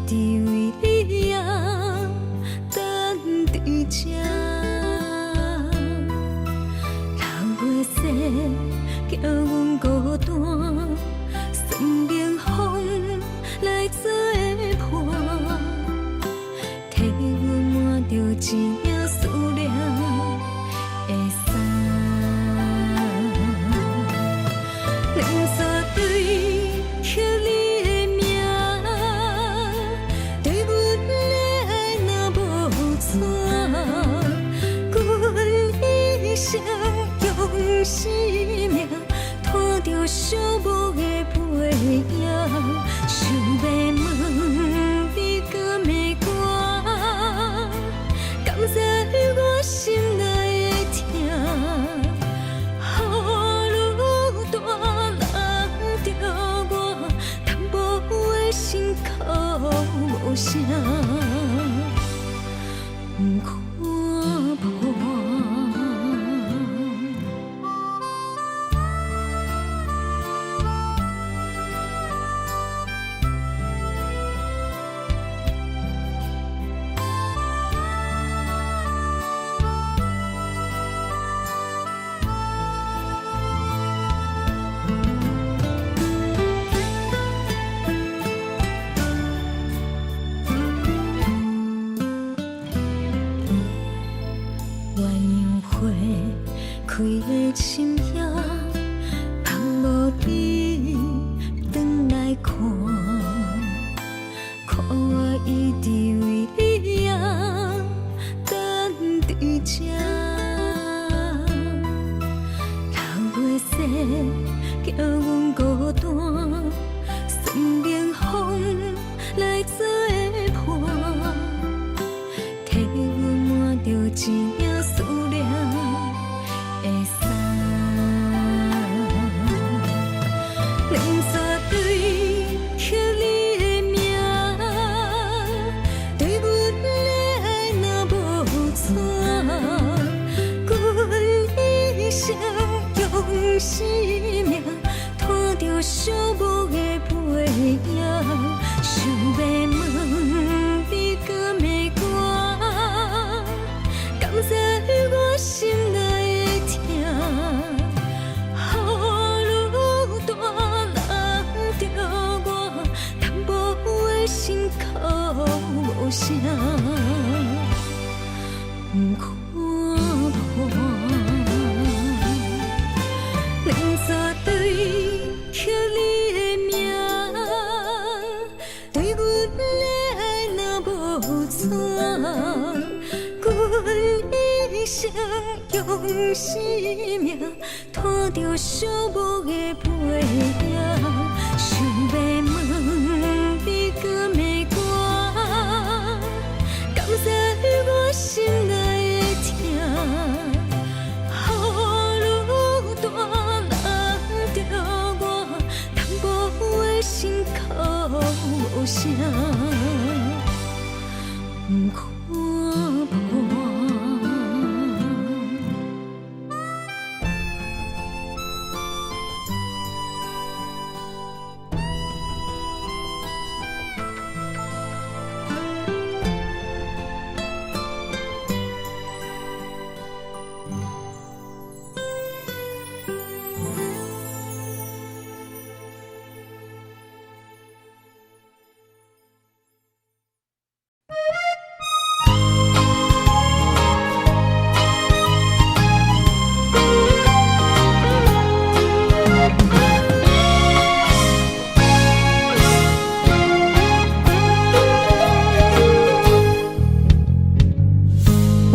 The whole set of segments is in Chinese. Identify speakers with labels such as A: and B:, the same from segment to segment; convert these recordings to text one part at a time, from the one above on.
A: 直为你啊等在这。流月雪叫阮孤单，算命风来做伴，替阮抹着一领思念的衫。两沙对刻你的名，对阮的爱若无错，阮一生用生命拖着寂寞的背影，想要问你敢会我，敢知我心内的痛，雨愈大人着我，淡薄的心哭无声，不看破。开的深夜，窗无你转来看，可我一直为你啊等在这。流月雪叫阮孤单，算命风来做伴，替阮抹着一领思念。两沙对刻你的名，对阮的爱若无错，阮一生用生命拖着寂寞的背影，想要问你敢会我，敢知我心内的痛。心哭无声，不看破。两沙对刻你的名，对阮的爱若无错，阮一生用生命拖着寂寞的背影，想要问你敢会我，敢知我心内的痛，雨愈大人着我，淡薄的心哭无声，不看破。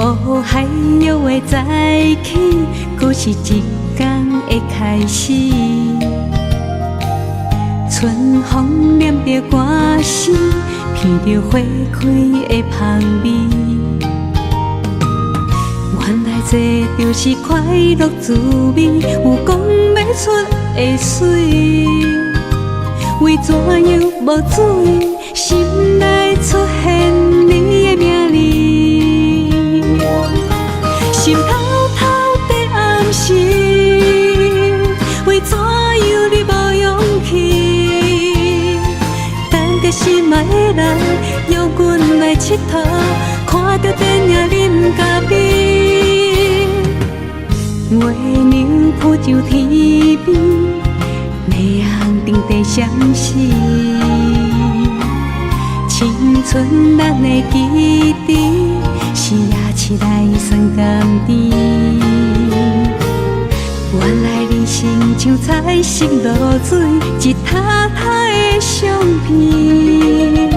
B: 无海鸟的早起，搁是一天的开始。春风念着歌词，闻着花开的香味。原来这就是快乐滋味，有讲不出的水。为怎样无水，心内出现你的名字？心偷偷在暗示，为怎样你无勇气？等着着心爱的人约阮来佚佗，看着电影啉咖啡，月亮浮上天边，霓虹灯在闪烁，青春咱的基地，是夜市来酸甘甜。原来人生像彩色露水，一塔塔的相片，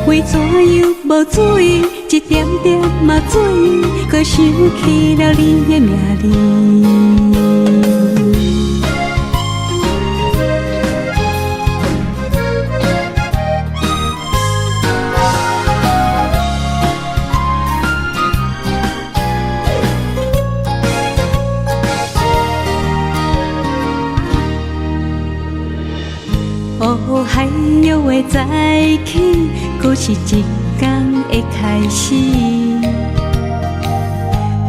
B: 为怎样无水，一点点嘛水，搁想起了你的名字。哦，海约的早起，搁是一天的开始。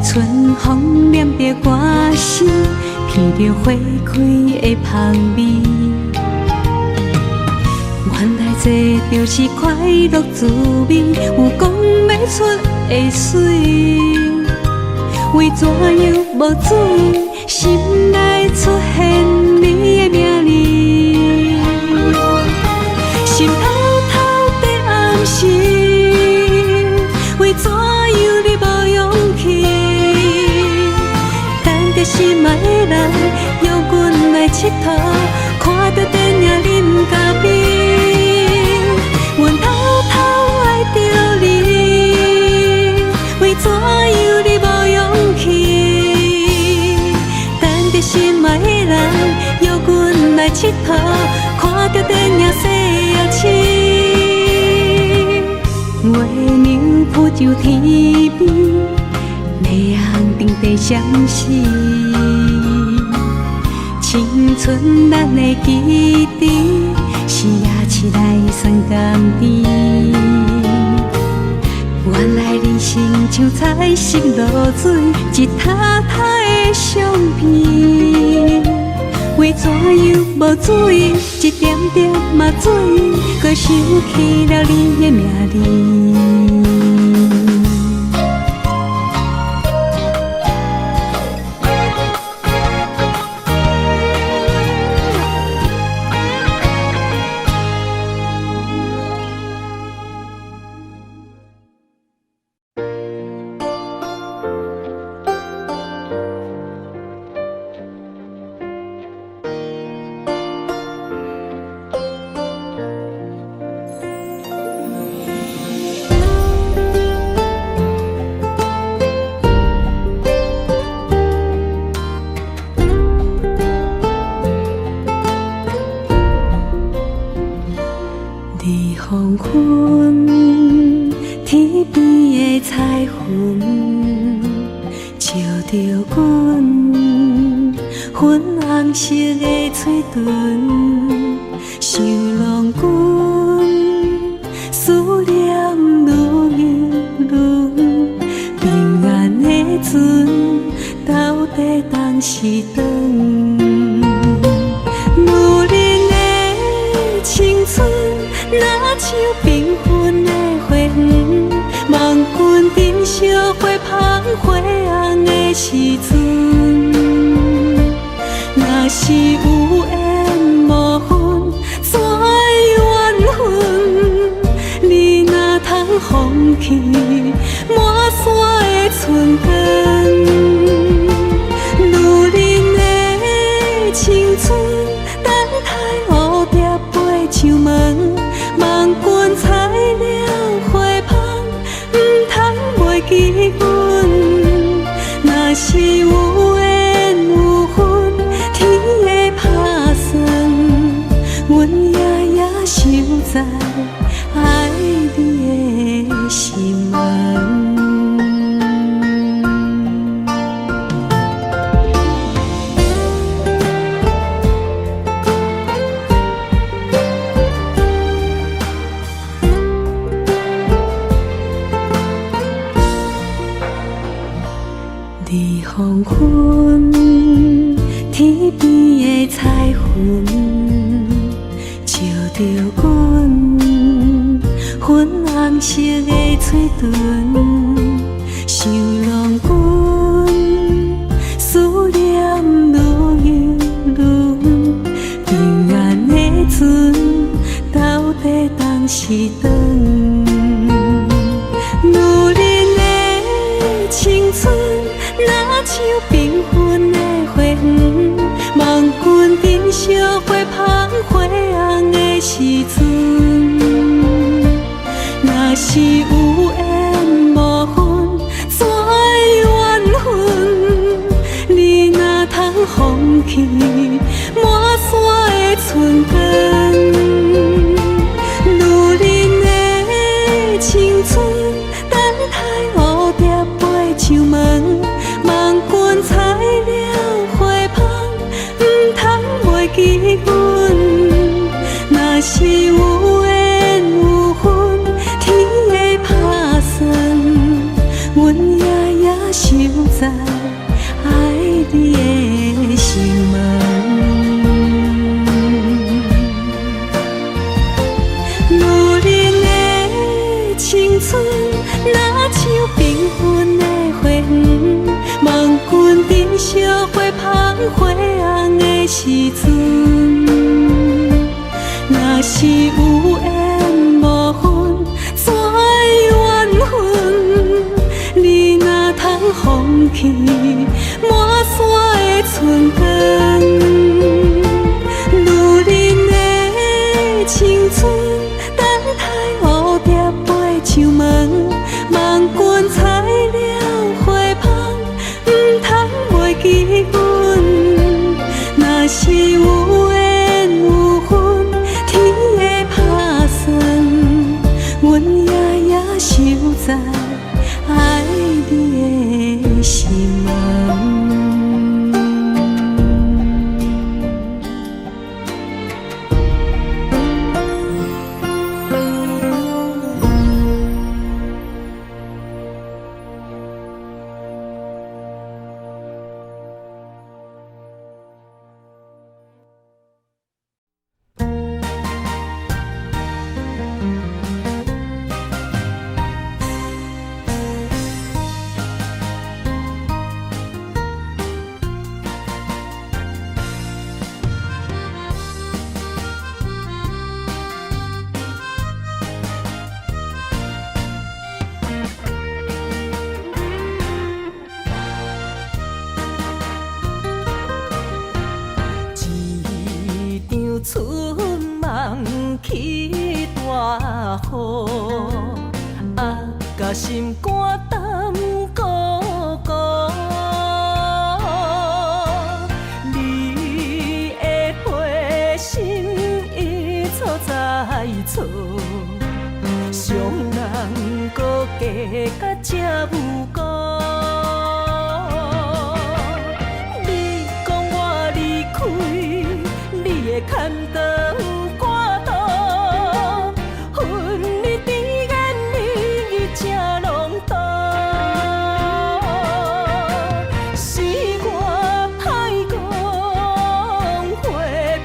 B: 春风念着歌声，闻着花开的香味。原来这就是快乐滋味，有讲不出的水。为怎样无水，心内出现你的名字？心偷偷在暗示，为怎样你无勇气？等着心爱的人约阮来佚佗，看着电影啉咖啡，阮偷偷爱着你，为怎样你无勇气？等着心爱的人约阮来佚佗，看着电影西夜市，月亮浮上天边，霓虹灯在闪烁，青春咱的基地，是夜市来酸甘甜。原来人生像彩色露水，一塔塔的相片，为怎样无水，一点点嘛水，搁想起了你的名字。黄昏，天边的彩云，照着阮粉红色的嘴唇，想拢阮思念愈浓，平安的船到底当时长？若像缤纷的花园，望君珍惜花香花红的时阵。若是有缘无分，怎缘分？你若通放弃满山的春光，女人的青春等待蝴蝶飞上门。望君采了花香，唔通袂记阮。若是有缘有分，天会打算，阮夜夜守在爱你的心门。黄昏，天边的彩云，照着阮粉红色的嘴唇，想浪阮思念愈游愈远，平安的船到底当时转？女人的青春，若像缤纷的花园，望君珍惜花香花红的时阵。若是有缘无分，怎会缘分？你若通放弃满山的春光，女人的青春，等待蝴蝶飞上门，望君采了花香，唔通袂记阮。若是有缘有分，天会打算，阮夜夜守在爱你的心门。女人的青春，若像缤纷的花园，望君珍惜花香花红的时阵。若是有缘无分，怎会缘分？你若通放弃满山的春光，女人的青春，等待蝴蝶飞上门，望君采了花香，唔通袂记阮。若是有缘有分，天会打算，阮夜夜守在爱你的心门。
C: 春梦起大雨，甲心肝胆孤孤。你的陪心已错在错，伤人搁加甲这有辜。你讲我离开，你的牵肠挂肚，恨你甜言蜜语这浓度，是我太讲话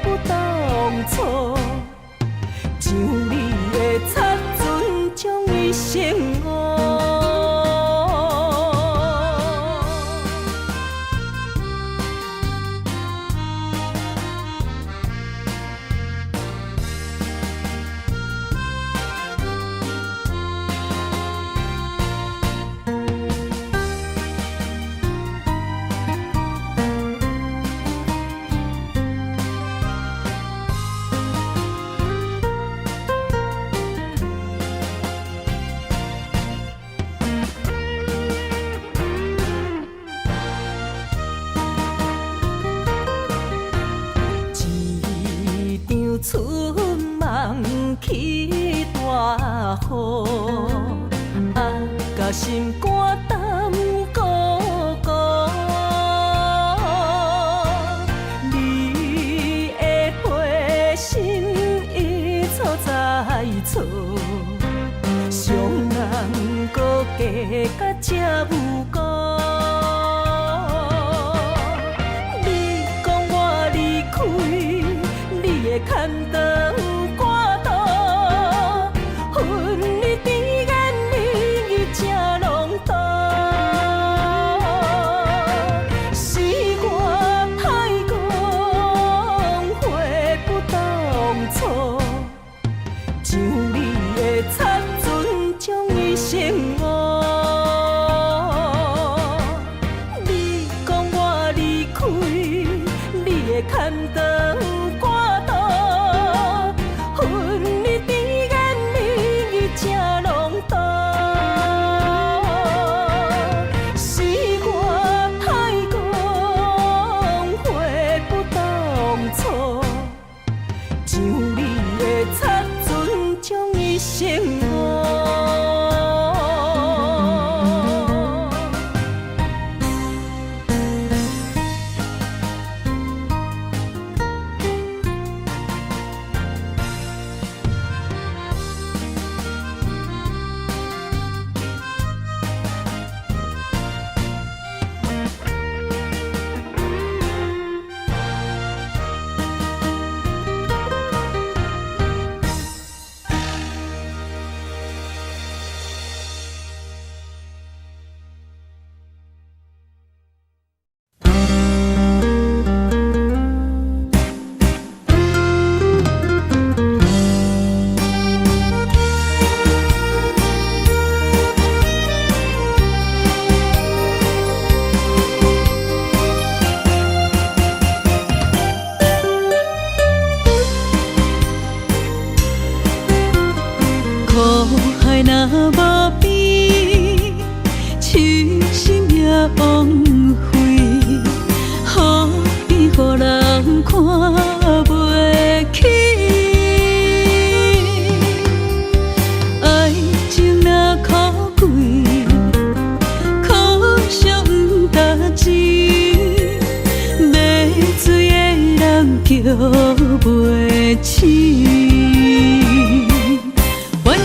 C: 不当初，像你的擦船将伊生误。春梦起大雨，甲心肝胆孤孤。你的陪心已错在错，伤人搁加甲这有辜。你讲我离开，你的牵肠挂肚，恨像你的插船将伊生活。你讲我离开，你的牵肠挂肚，恨你甜言蜜语正浓度。是我太讲悔不当初，像你的插船将伊生活。
B: 苦海若无边，痴心也枉费，何必予人看袂起？爱情若可贵，可惜不值钱，买水的人叫袂醒。鸳鸯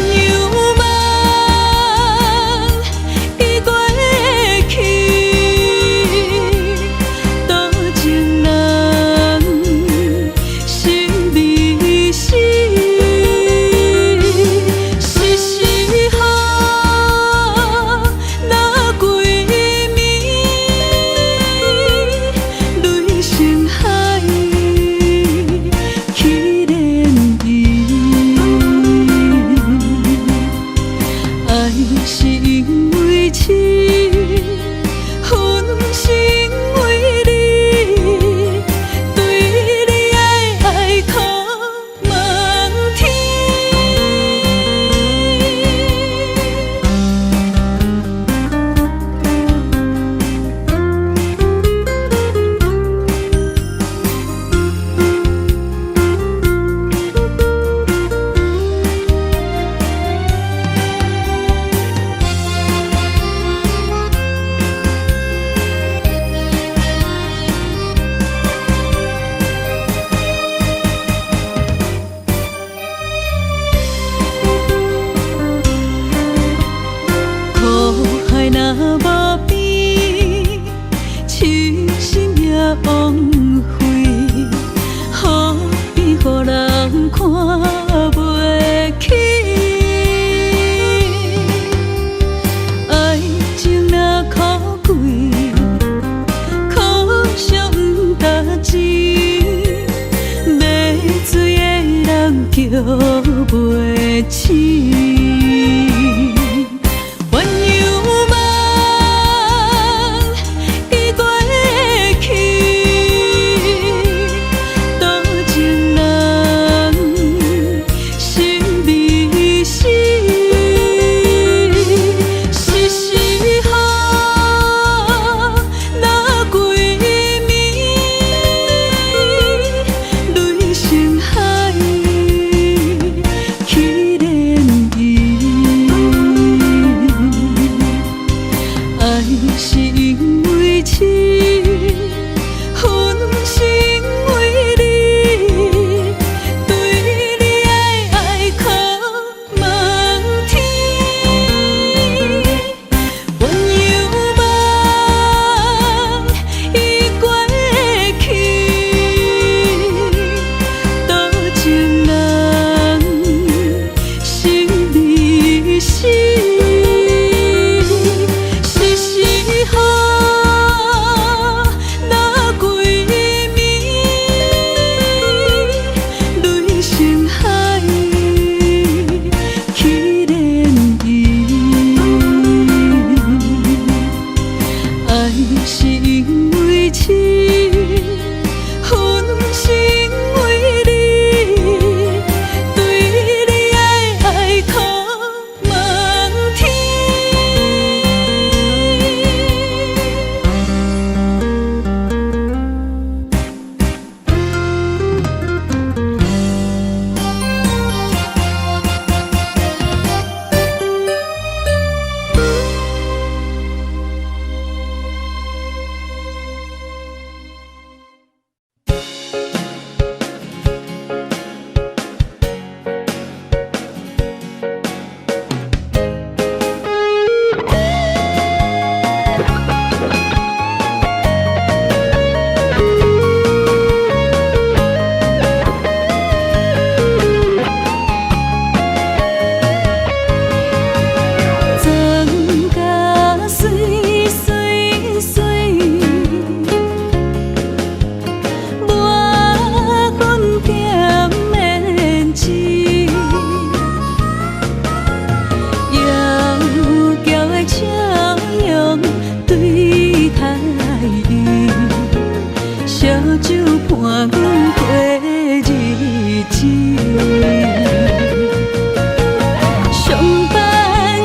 B: 上班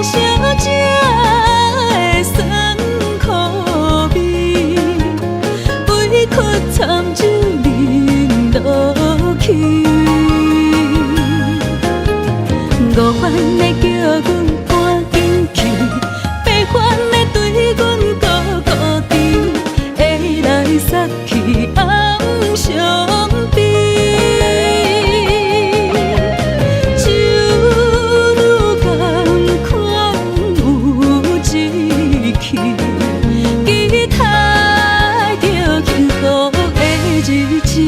B: 小姐的酸苦味，委屈惨酒饮落去。五番的叫阮赶紧去，八番的对阮孤孤甜，会来杀去暗伤悲。酒愈甘款有志气，期待着幸福的日子。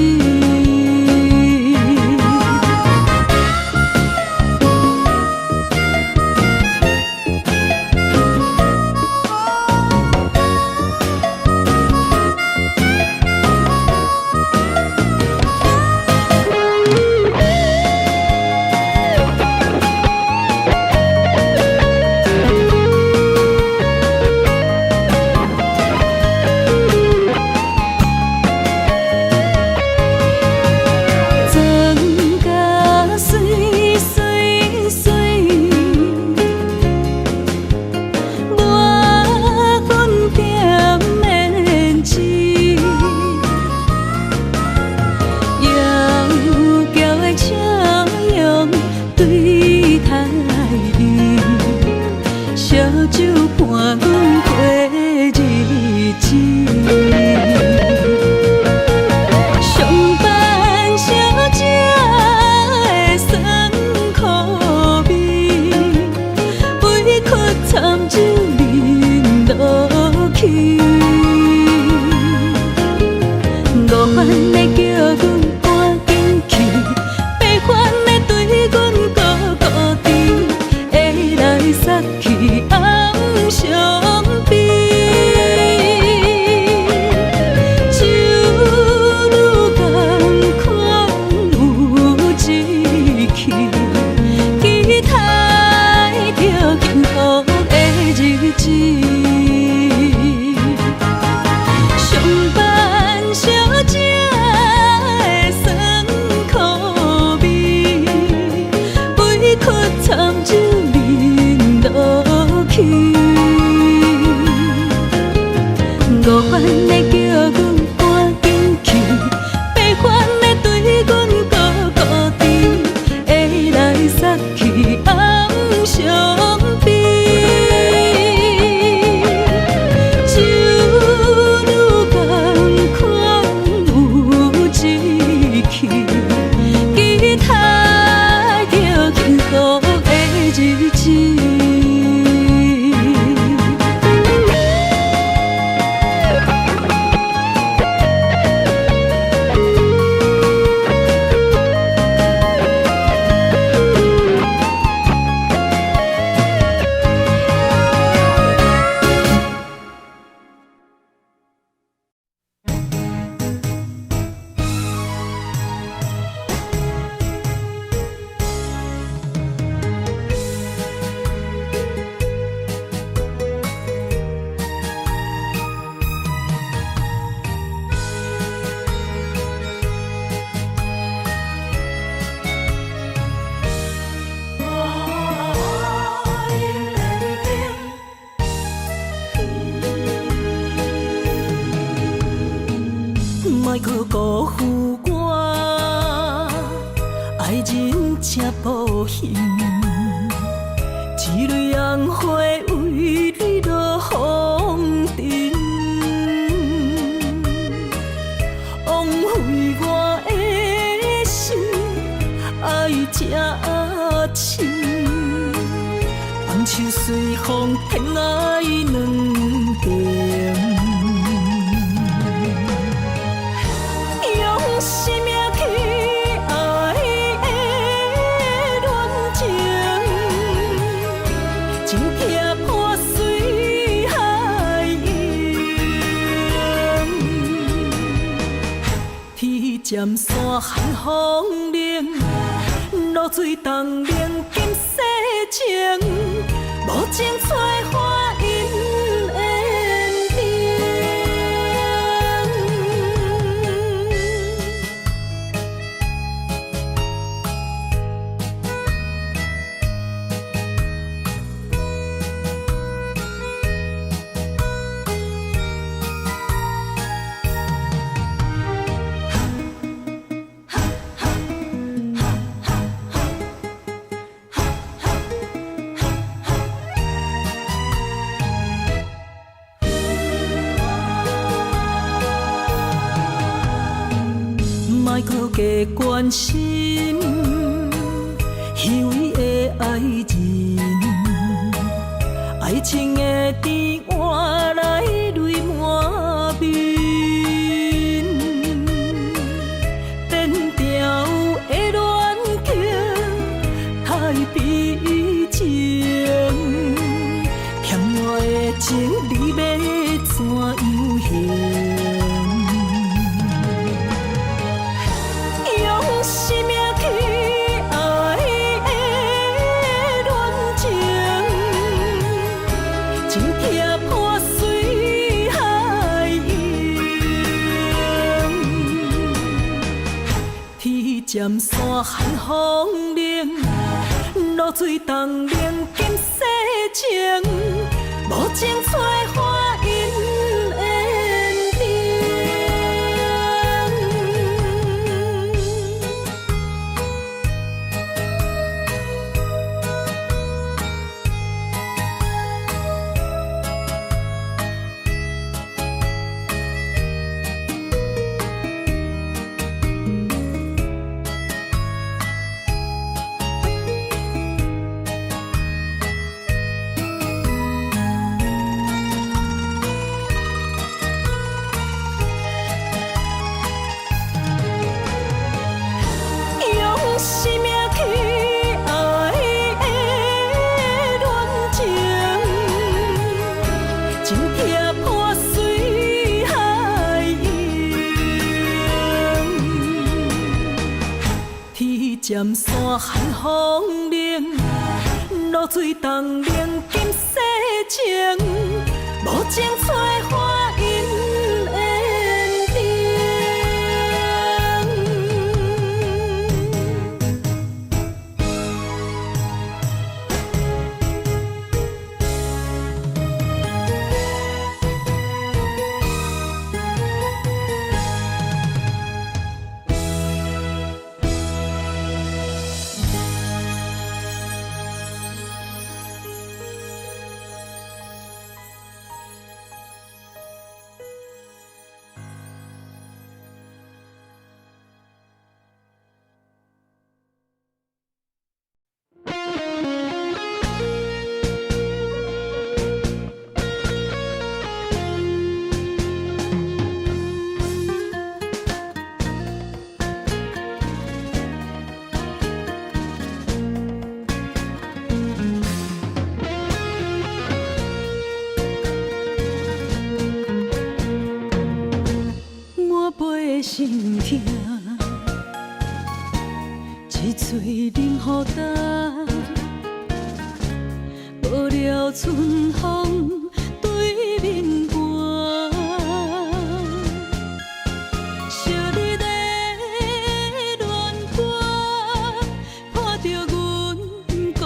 C: 莫去辜负我，爱人正无幸，一蕊红花为你落风尘，枉费我的心爱这深，放手随风偏爱两边。生命去爱的恋情，情拆破随海涌，天渐山寒风冷，露水冻凝金世情，无情采花因缘定。加关心，虚伪的爱人，爱情的甜换来泪满面，变调的恋情太悲情，欠我的情你要怎样还？用生命去爱的恋情，真痛破碎海洋。天渐山寒风冷，露水冻冷金世情，无情催花因缘定。用生命去爱的恋情，真痛破碎海洋。天渐山寒风冷，露水冻冷金世情，无情催花因缘定。满杯的心痛，一嘴冷雨干，无了春风对面寒。惜你的恋歌，伴着阮孤单，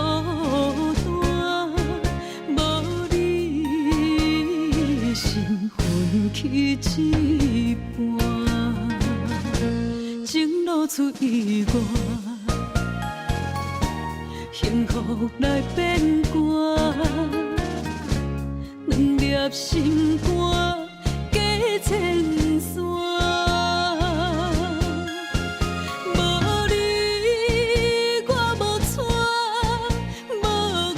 C: 无你心魂去一半，情露出意外。幸福来变卦，两粒心肝加千山。无你我无带，无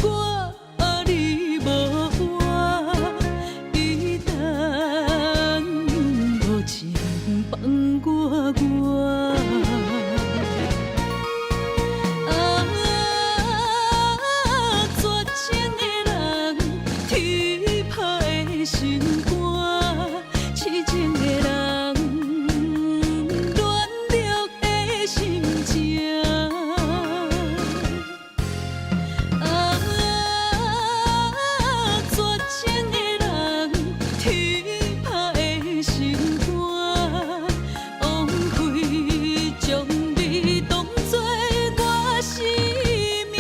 C: 我你无我，伊等无情放我。心肝，痴情的人，乱了的心情。绝情的人，天拍的心肝，枉费将你当作我生命。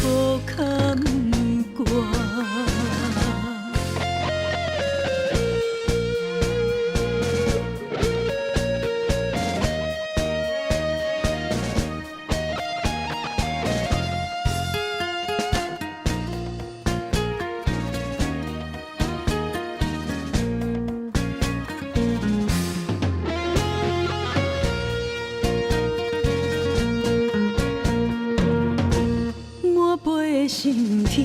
C: 无坎坷。的心痛，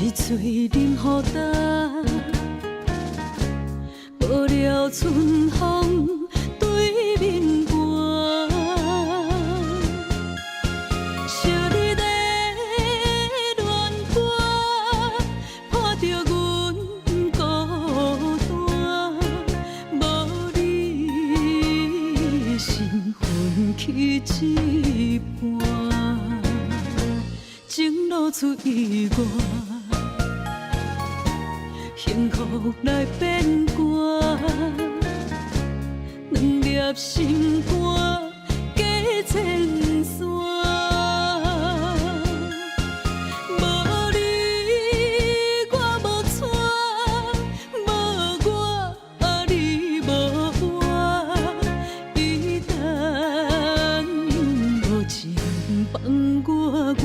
C: 一嘴饮予干，无聊春风对面寒。惜你的恋歌，破着阮孤单，无你心分去一半，情路出意外。幸福来变卦，两粒心肝加千山。无你我无喘，无我你无我，伊等无情放我我。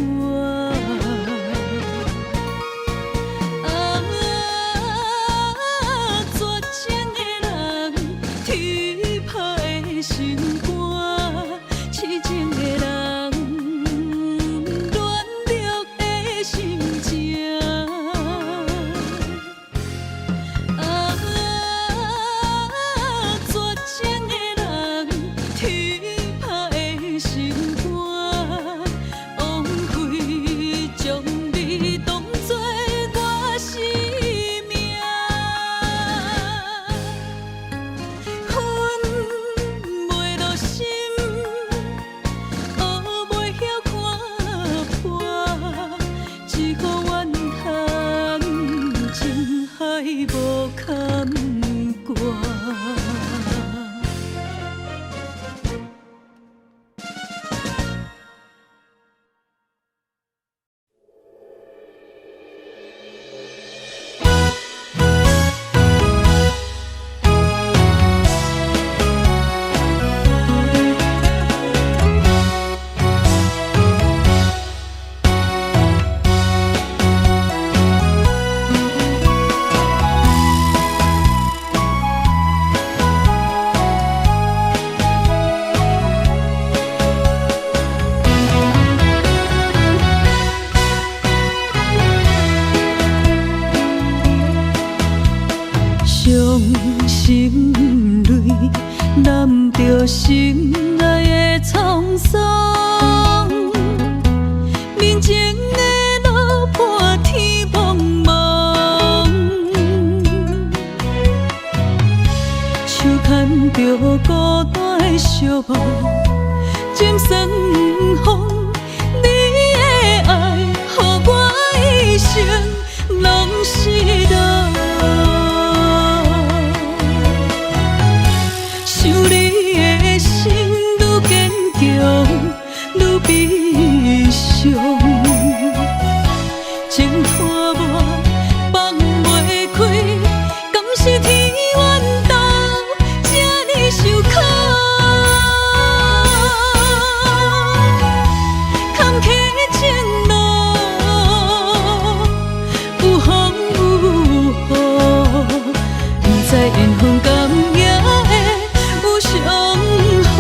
C: 心泪揽着心爱的沧桑，面前的路伴天茫茫，手牵着孤单的寂寞，渐酸风，你的爱，予我一生拢是道。想你的心愈坚强，愈悲伤，情看我放袂开，敢是天怨斗，这呢受苦。坎坷情路有风有雨，不知缘分甘也会相逢。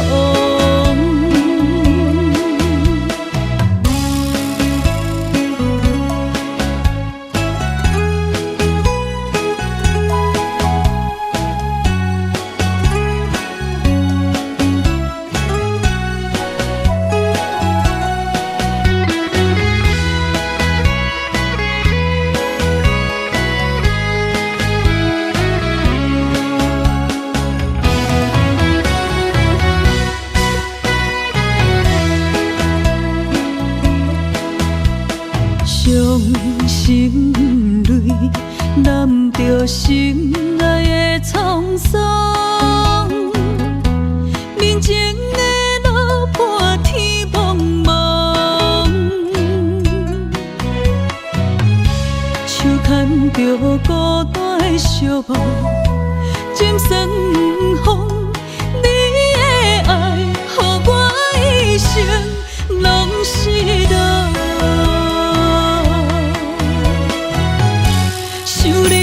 C: 伤心泪揽着心爱的沧桑，面前的路伴天茫茫，手牵着孤单的寂寞，渐酸风，你的爱，予我一生拢是道。想你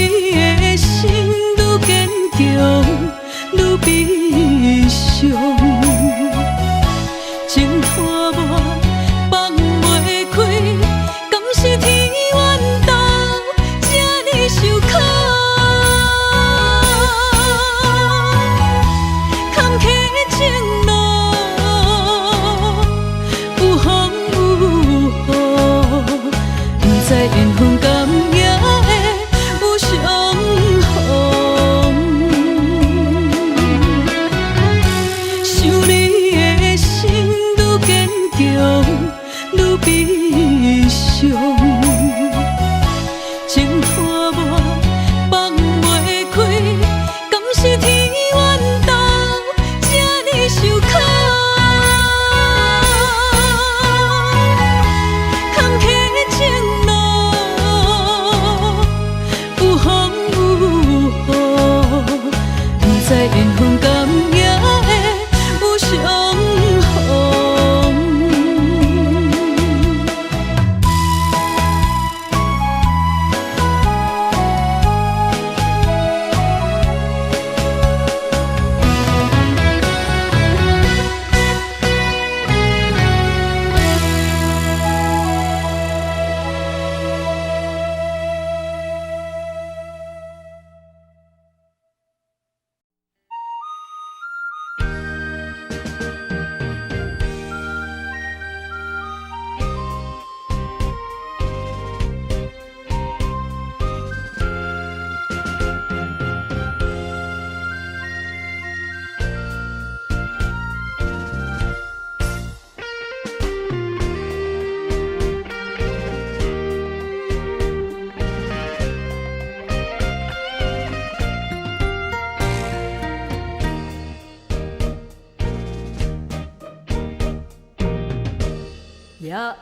C: 的心愈坚强，愈悲伤，情看我放夜暝，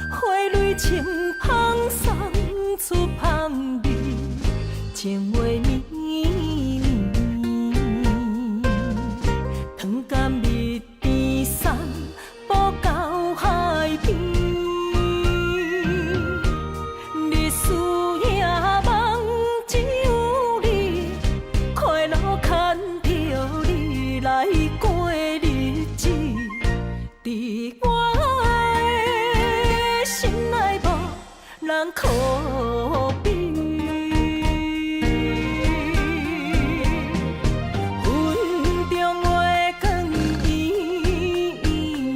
C: 花蕊清芳送出香味，情话绵绵，糖甘蜜甜送步到海边，日思夜梦只有你，快乐牵着你来过日子，伫我的心内无人可比。云中月光圆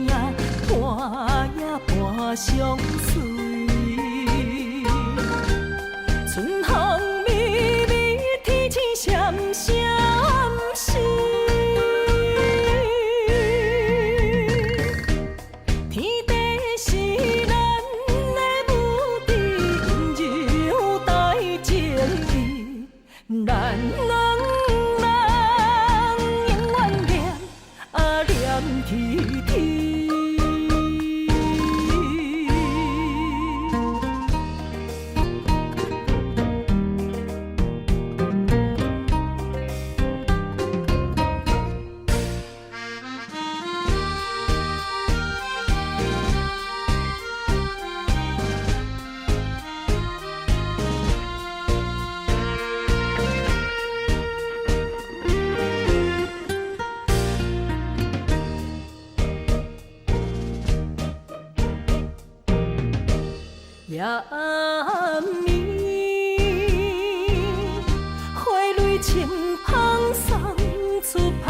C: 呀，伴呀伴相随。春风微微，天星闪闪烁。天地是咱的母地，温柔带情意，咱两人永远念念天天。夜暝，花蕊清芳送出香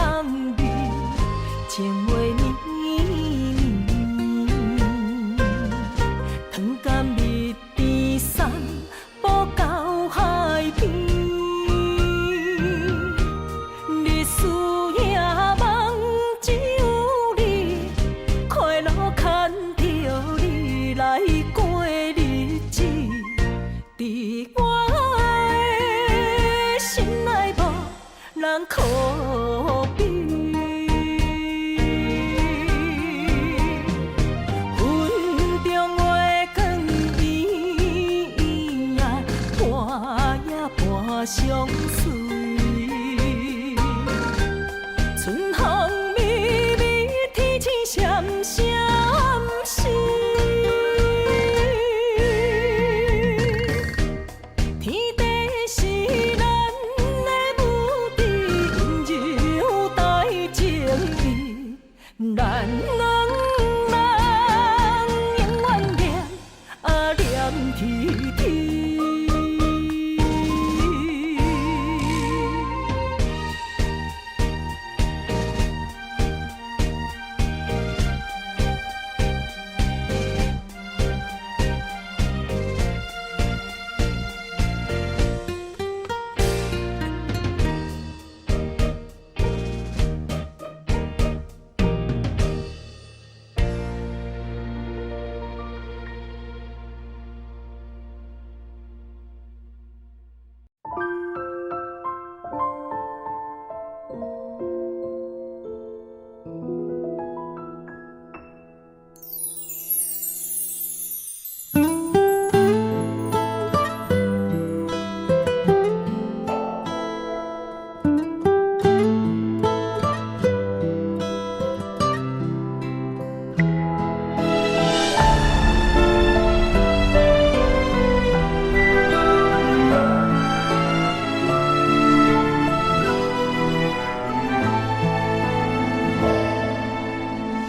C: 味，情话绵绵，糖甘蜜甜送步到海边，日思夜梦只有你，快乐牵着你来过。伫我的心内无人可比，云中月光圆呀，伴呀伴相随。春风微微，天星闪闪烁。咱两人永远念念天天。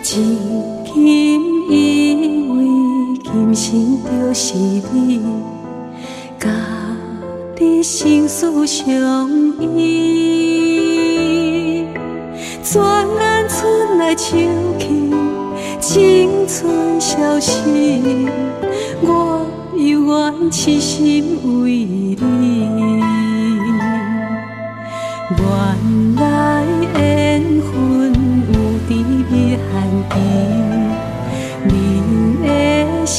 B: 至今以为今生就是你，甲你生死相依。转眼春来秋去，青春消逝，我犹原痴心为你。原来缘分有甜蜜限期，你的心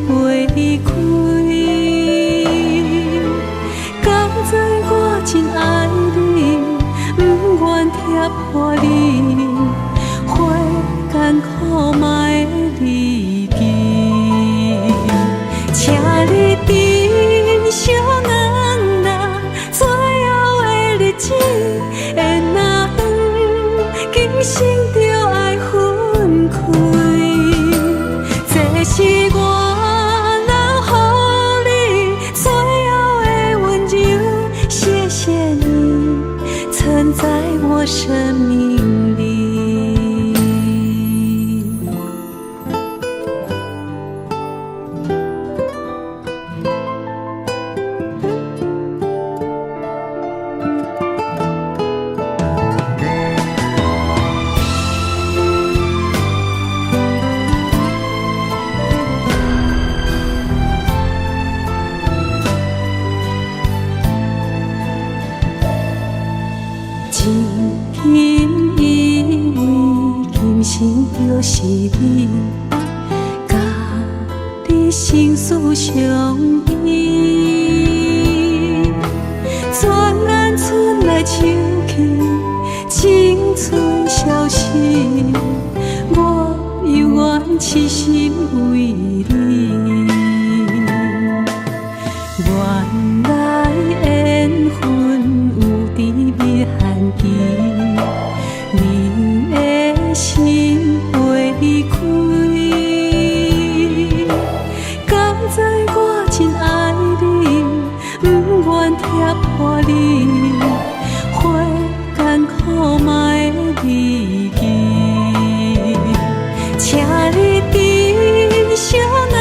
B: 袂开。敢知我真爱你，不愿贴破你，心就是你，甲你心事相依。转眼春来秋去，青春消逝，我犹原痴心为你。原来缘分有甜蜜限期，你的心会离开。敢知我真爱你，不愿贴破你，花艰苦嘛会铭记。请你珍惜咱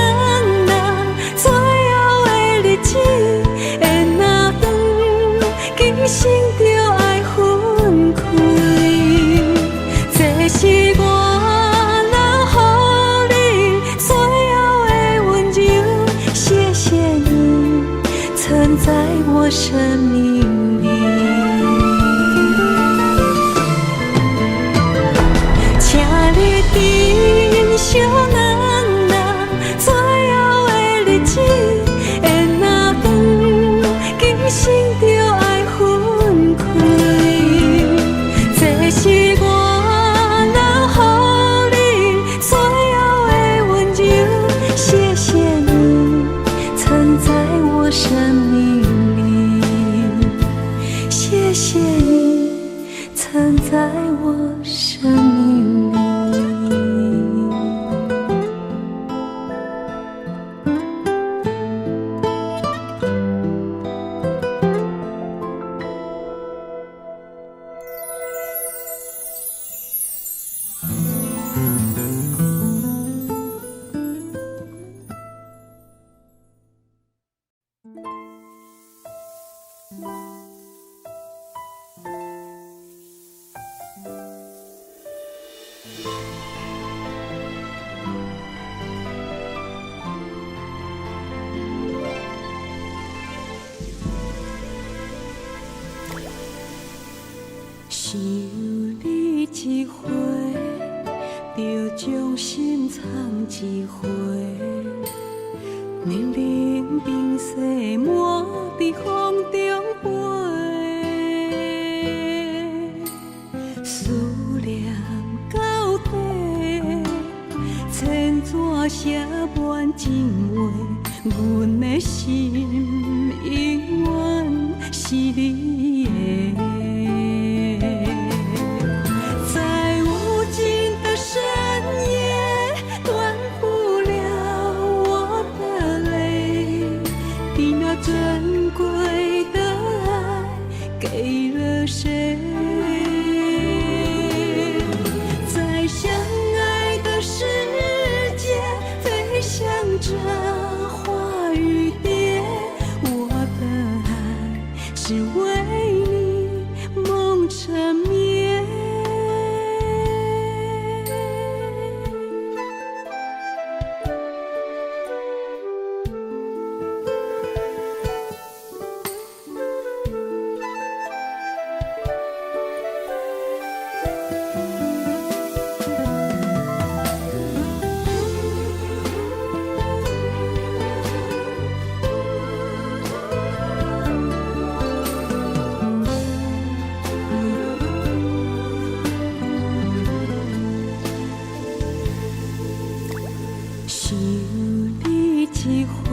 B: 人最后的日子，会若长，今生就爱分开。这是我留予你最后的温柔，谢谢你曾在我生命里。请你珍惜咱人最后的日子，会若长，今生就爱分开。这是我留予你最后的温柔，谢谢你曾在我生命里，谢谢你曾在我生命里。想你一回，就将心藏一回。冷冷冰雪满在风中飞，思念到底，千纸写满情话，阮的心永远是你的。珍贵的爱给了谁？在相爱的世界飞翔着花与蝶，我的爱是为你梦缠绵。想你一回，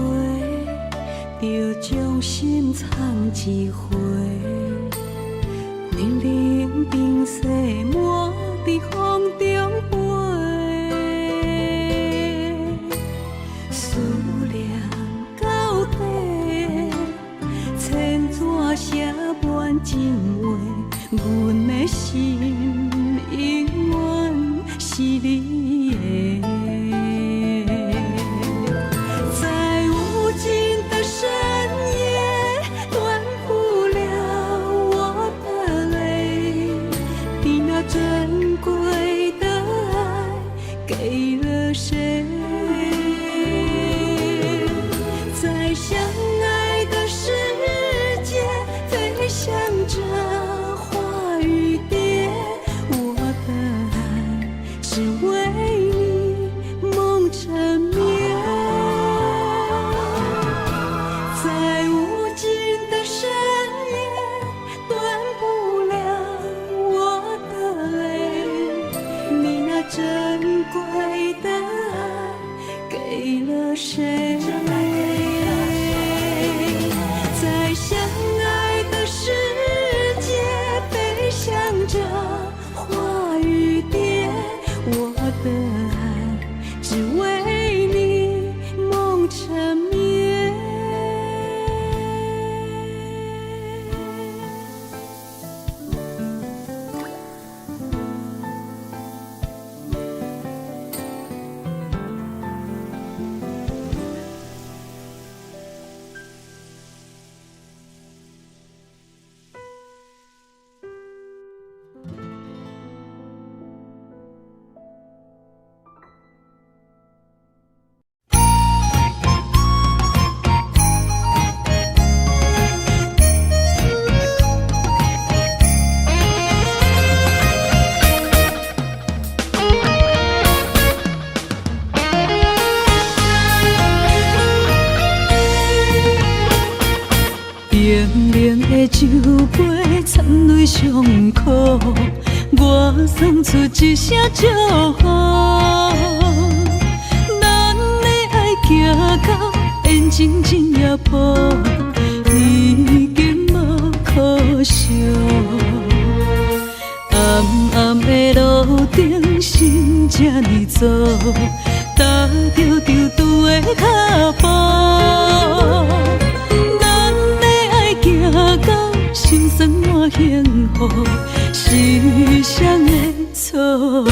B: 就将心藏一回。冷冷冰雪满在风中飞，思念到底，千纸写满情话，阮的心永远是你的。珍贵的爱给了谁？在相爱的世界飞翔着花与蝶，我的爱是珍贵的爱给了谁？在相爱的世界，飞翔着花与蝶，我的爱只为你梦缠绵。冷冷的酒杯掺泪伤苦，我送出一声祝福。咱的爱行到缘尽天涯坡，已经无可惜。暗暗的路顶，心这呢走，踏着丢丢的脚步。行到心酸满幸福，世上的错误。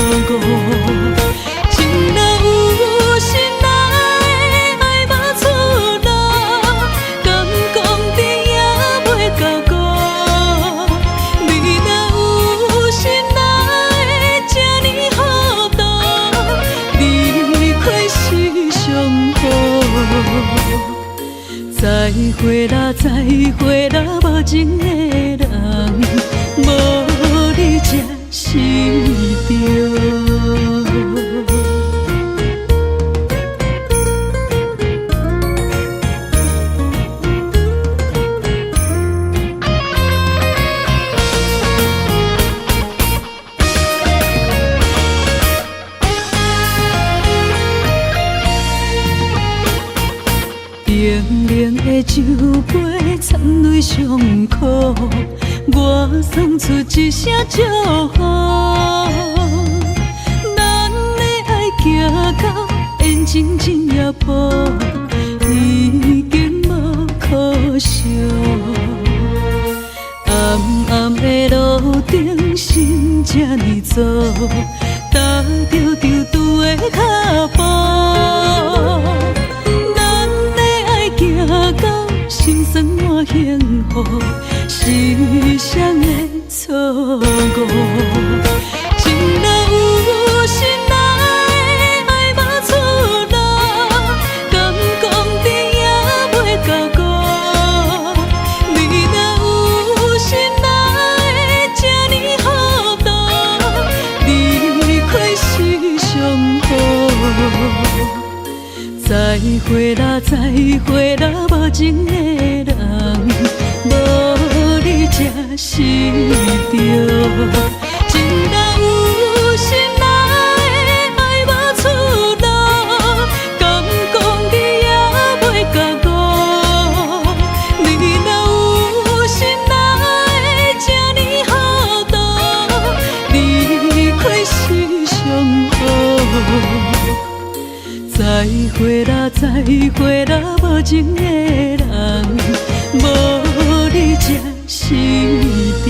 B: 情若有心爱，爱无出路，敢讲甜也袂到顾。你若有心爱，这呢糊涂，离开是上好。再会啦，再会啦，无情的人，无你才是对。冷冷的酒杯掺泪伤苦，我送出一声祝福。咱的爱行到缘尽天涯坡，已经无可惜。暗暗的路顶，心这呢走，踏着丢丢的脚步。行到心酸满幸福，世上的错误。情若有心爱，爱无出路，敢讲甜也袂到顾。你若有心爱，这呢糊涂，离开是上好。再会啦，再会啦，无情的人，无你才是对。情若有心爱，爱无出路，敢讲甜也袂到顾。你若有心爱，这呢糊涂，离开是上好。再会啦，再会啦，无情的人，无你才是对。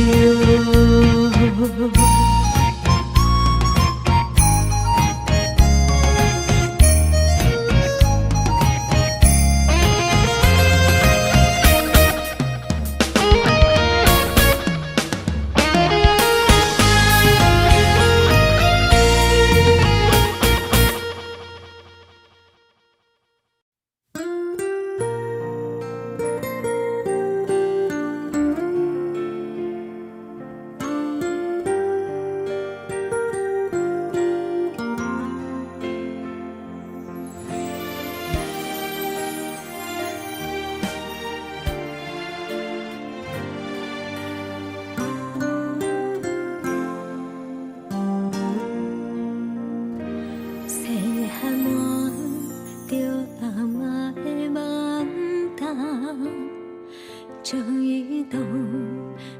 A: 将伊当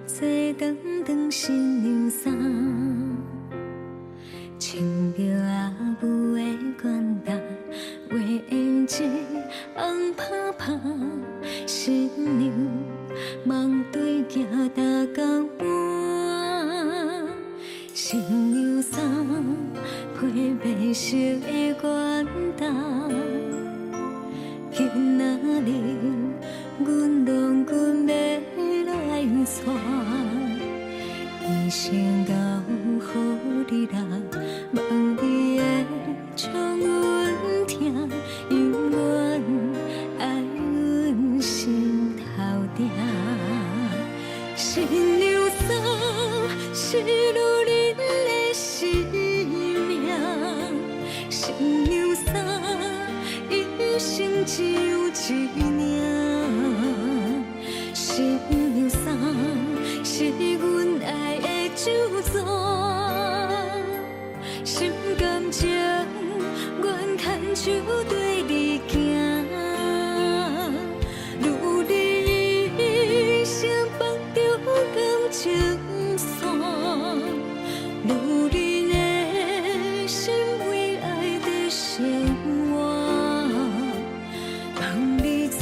A: 做长长新娘衫，穿着阿母的管担，画胭脂红拍拍，新娘梦对行大江畔，新娘衫配白色的元旦，今仔日阮拢阮要来娶，一生到乎你啦，望你会将阮疼，永远爱阮心头定。新娘衫是女人的生命，新娘衫一生只有一领，新娘衫是阮爱的酒庄，心甘情愿牵手对你行，如你一生放着感情线，如你的心为爱的生活，望你做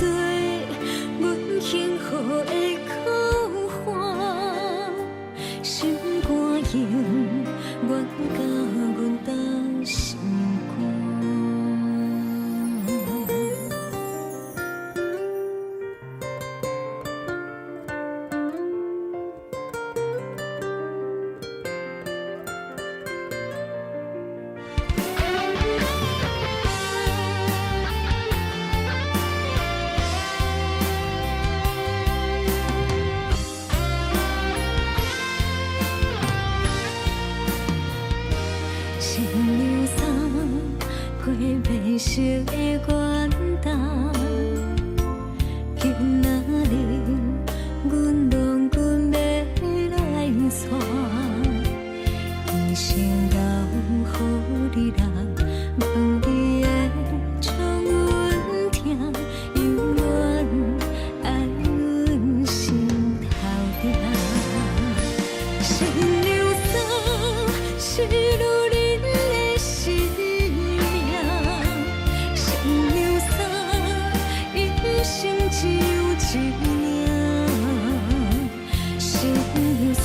A: 阮幸福的靠岸，心肝永远甲阮搭心肝。新娘衫配白色的元旦，今仔日阮拢阮要来娶，一生到乎你啦，望你会将阮疼，永远爱阮心头定。新娘衫是女人的生命，新娘衫一生只有一领，新娘衫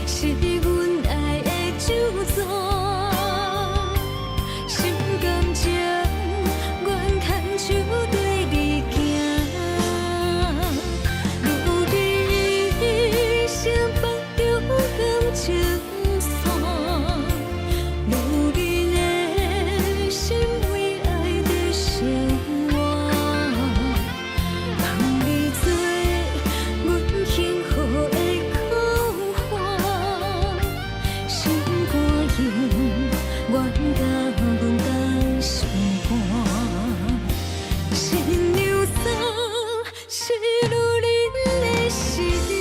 A: 是阮爱的酒庄，心甘情愿牵手对你行，如你一生放着感情线，如你的心为爱的生活，望你做阮幸福的靠岸，心肝永远甲阮搭心肝。新娘衫是女人的生命，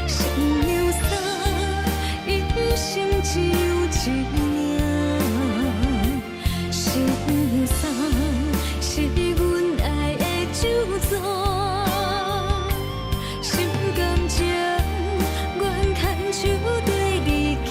A: 新娘衫一生只有一领，新娘衫是阮爱的酒庄，心甘情愿牵手对你行，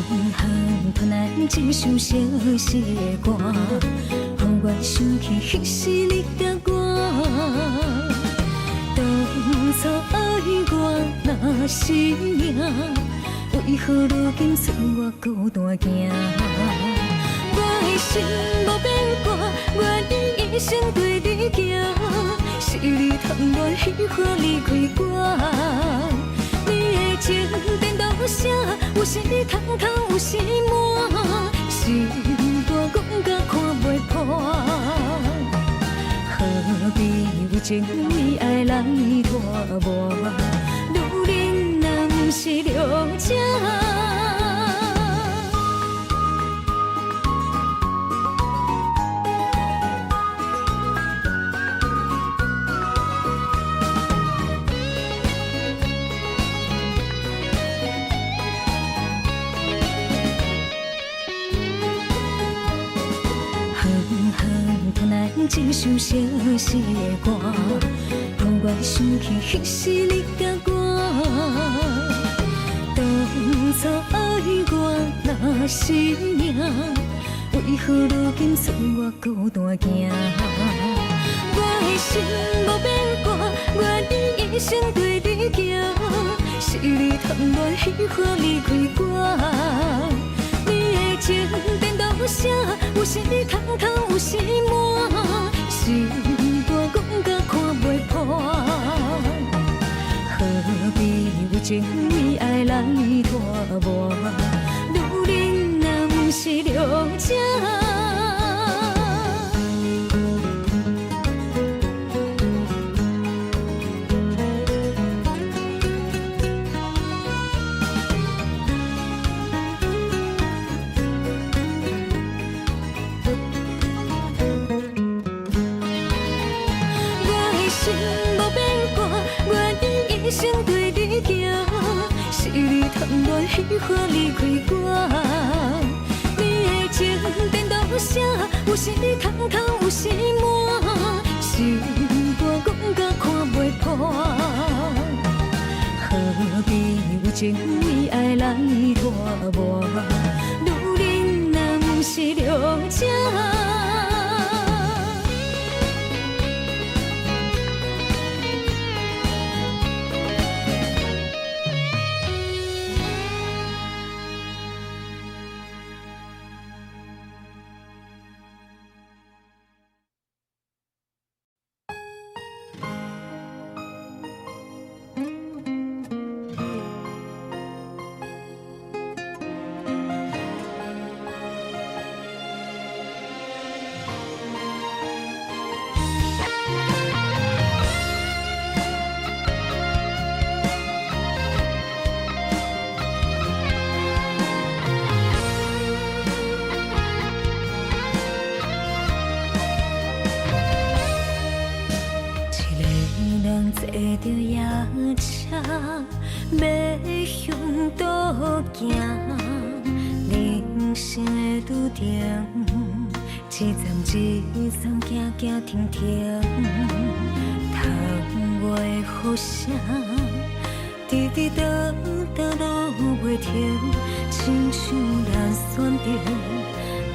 A: 哼哼，吞来一首相思的歌，予我想起彼时你甲我。当初爱我若是命，为何如今剩我孤单行？我的心无变卦，我愿一生对你行。是你贪恋喜欢离开我，你的情颠倒写，有时空空，有时满，心肝讲甲看袂破。何必为情为爱来拖磨？女人若是了解。一首相思的歌，予我想起彼时你甲我。当初爱我若是命，为何如今剩我孤单行？我的心无变卦，我愿一生对你行。是你贪恋喜欢离开我，你的情颠倒写，有时空空，有时满。心肝讲甲看袂破，何必为情为爱来拖磨？女人若是了解。一生对你行，是你贪恋喜欢离开我。你的情颠倒写，有时空空，有时满，心肝讲甲看袂破。何必为情为爱来拖磨？女人若是了解。坐着夜车要向倒行，人生的拄定，一站一站行行停停，窗外雨声，滴滴答答落袂停，亲像咱选择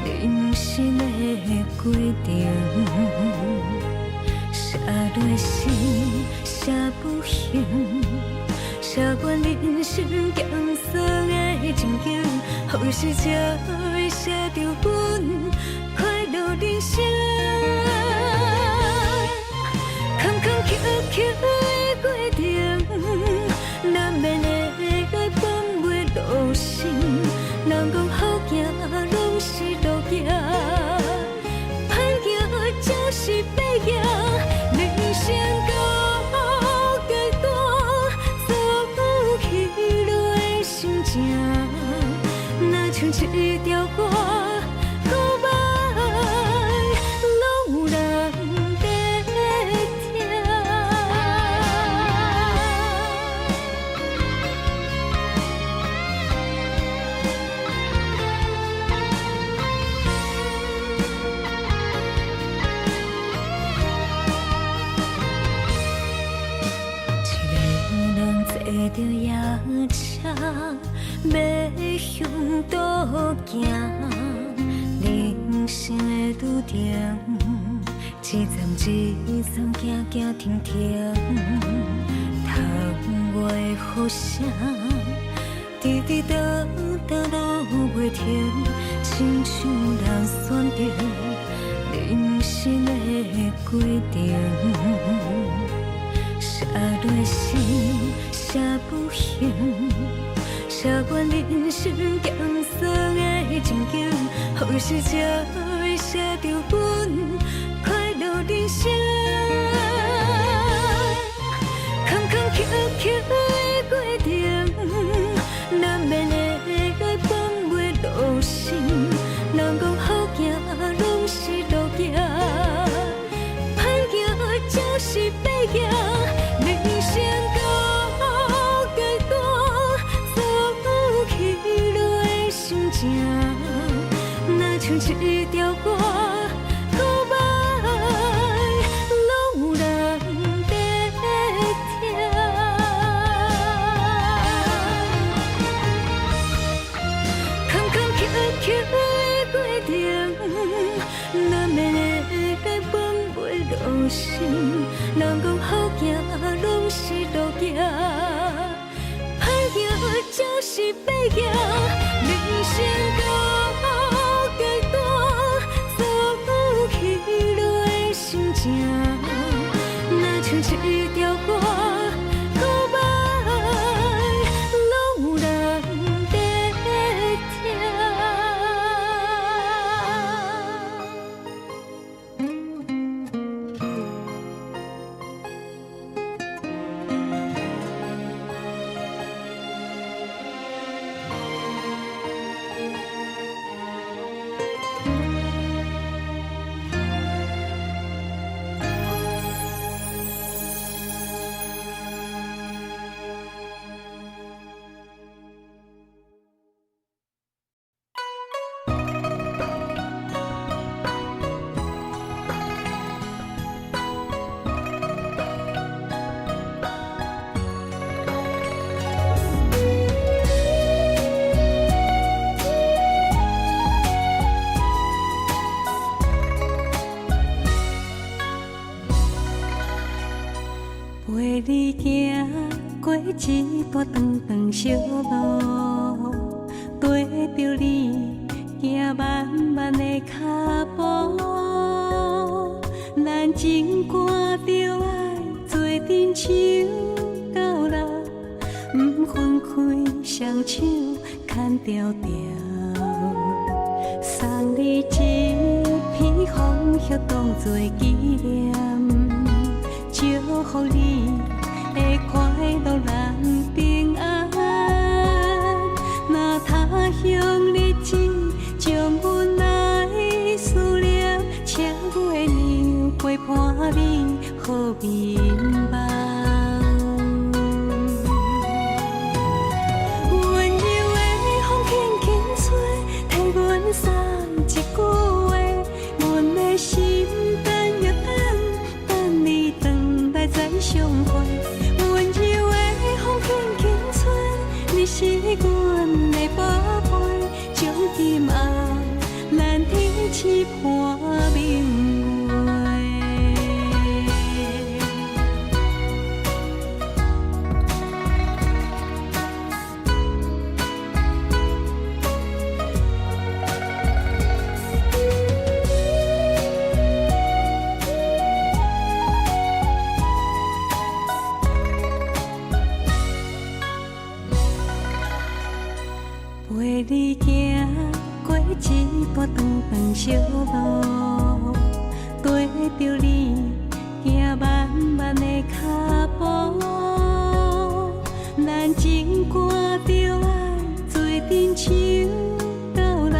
A: 人生的规定。写落诗，写不行，写阮人生艰涩的情景，何时才会写着阮快乐人生？坎坎坷坷的过程，难免会放袂落心。人讲好行拢是路行，歹行才是白行。人生到阶段，走起来心情，若像一条歌，告白老人在听。坐着夜车要向倒行，人生的拄定，一站一站行行停停，窗外的雨声，滴滴答答落袂停，亲像人选择人生的规定，写落心，写不行。写阮人生艰酸的情景，何时才会写着阮快乐人生？坎坎坷坷的过程，难免会放袂落心。人讲好行拢是路行，歹行就是歹行，人生到阶段。起落的心情，若像一条歌，告白拢有人在听。坎坎坷坷的过程，难免会放袂落心。人讲好行拢是路行。就是歹行，人生到阶段，走起落的心情，若像一条歌，告白拢有人在听。
B: 陪你行过一段长长小路，跟着你行慢慢的脚步，咱情歌着爱做阵手到老，不分开双手牵条条，送你一片枫叶当作纪念。祝福你会快乐人平安。若他乡日子将阮来思念，请月亮陪伴你好眠梦。温柔的风轻轻吹，替阮送一句话，阮的心等又等你回来再相会。温柔的风轻轻吹，你是阮的宝贝，从今后咱天赐伴明月。陪你行过一段长长小路，跟着你行慢慢的脚步，咱情歌着爱做阵手到老，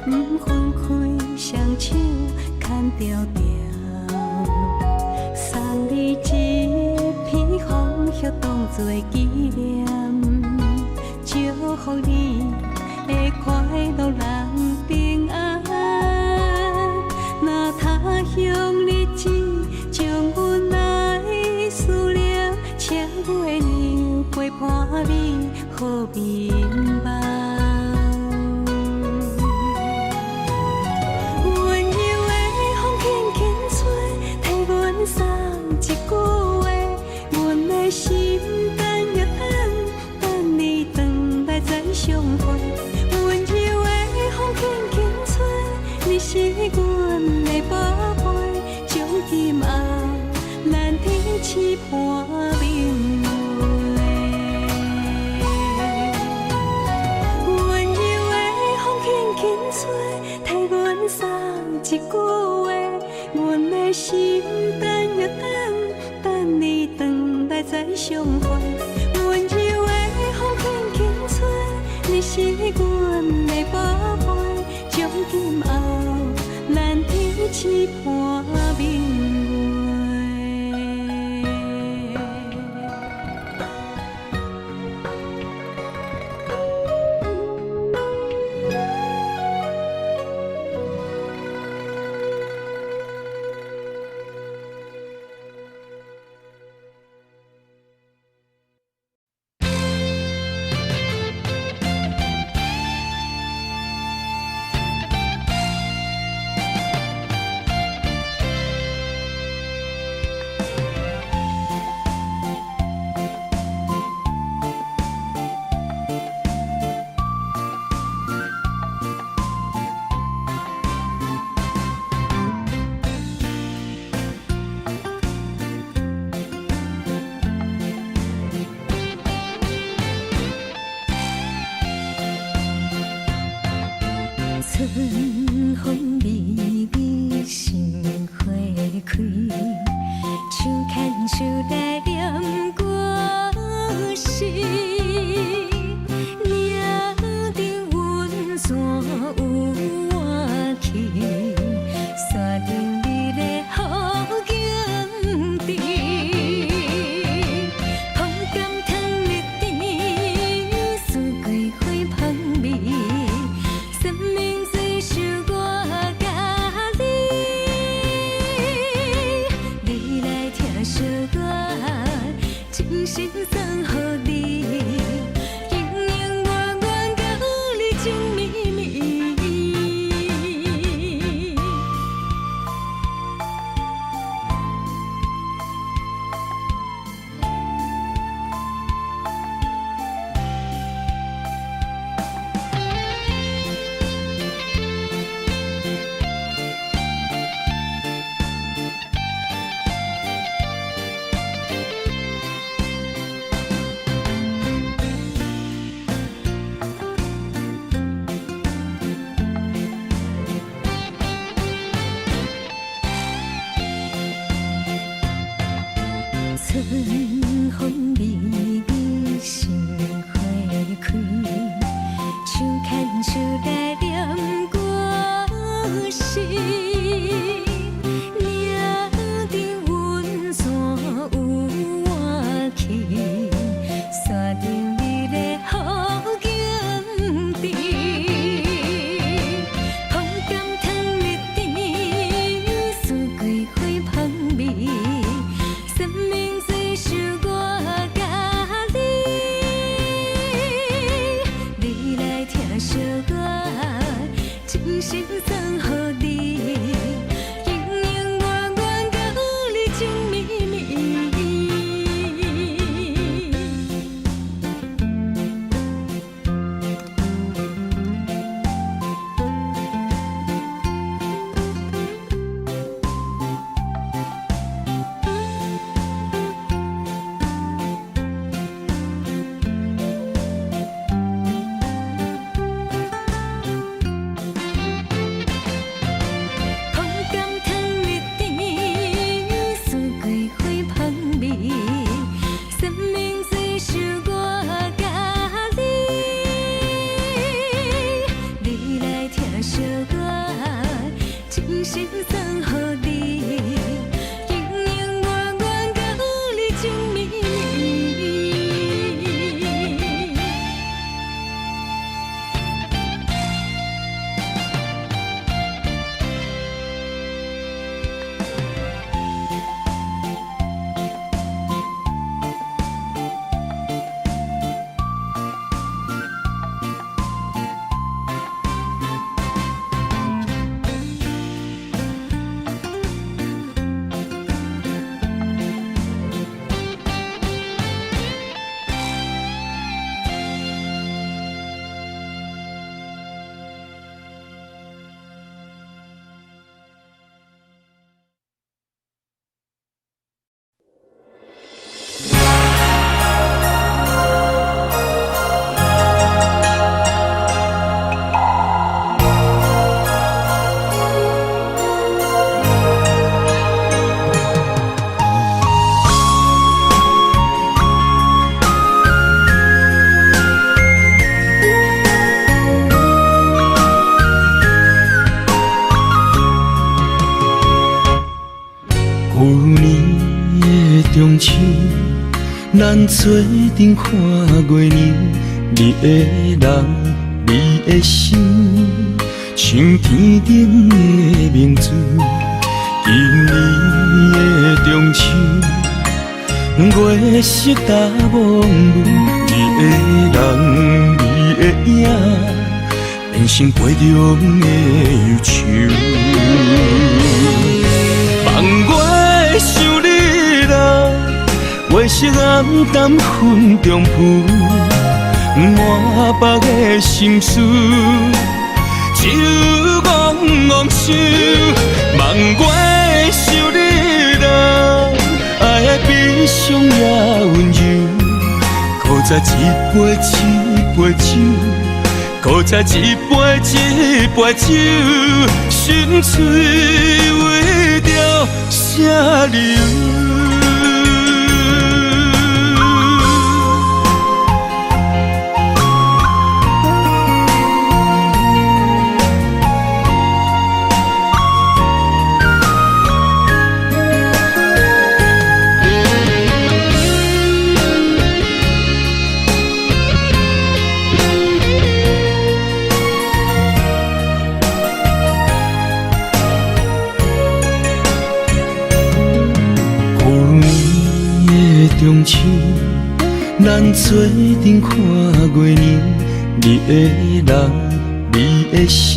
B: 不分开双手牵条条，送你一片枫叶当作纪念。祝福你会快乐人平安。若他乡日子将阮来思念，请月亮陪伴你好眠梦。一句话，阮的心等又等，等你回来再相会。温柔的风轻轻吹，你是阮的宝贝，从今后咱天痴伴明月。
A: 春风微微，心花开，手牵手来念歌诗，岭顶云线有我去，山顶你的好景致，风甘汤日甜，四季花香味。生命最想我甲你，你来听小我，真心送予你，永永远远甲你情绵绵。春风微微，心花开，手牵手来念歌诗，岭顶云线有我去，山顶你的好景致，风甘汤日甜，四季花香味。生命最想我甲你，你来听小我，真心送予你，永永远远甲你情绵绵。
D: 中秋，咱做阵看月亮，你的人，你的心，像天顶的明珠。今年的中秋，月色大蒙雾，你的人，你的影，变成杯中的忧愁。望我的想你啦，月色暗淡云中浮，满腹的心事，只有怣怣想。望我的想你啦，爱的悲伤也温柔，搁再一杯一杯酒，搁再一杯一杯酒，心碎为着啥理由？中秋，咱做阵看月亮，你的人，你的心，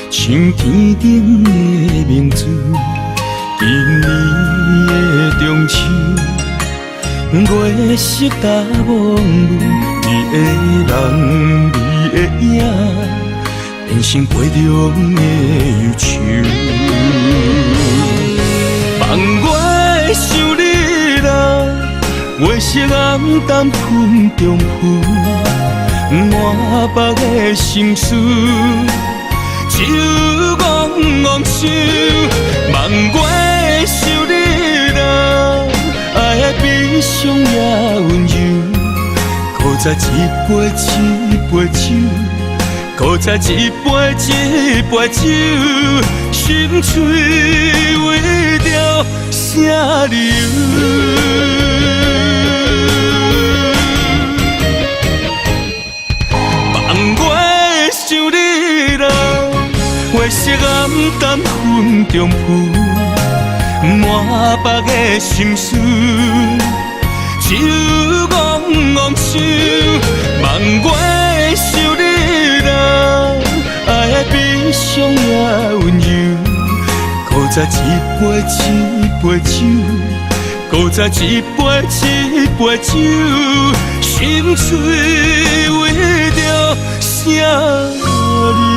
D: 像天顶的明珠。今年的中秋，月色大蒙雾，你的人，你的影，变成杯中的忧愁。望我的想你。月色暗淡云中浮，满腹的心事，只有怣怣想。望我的想你啦，爱的悲伤也温柔，搁再一杯一杯酒，搁再一杯一杯酒，心碎为着啥理由？月色暗淡云中浮，满腹的心事，只有怣怣想。望我的想你啦，爱的悲伤也温柔，搁再一杯一杯酒，搁再一杯一杯酒，心碎为着啥理由？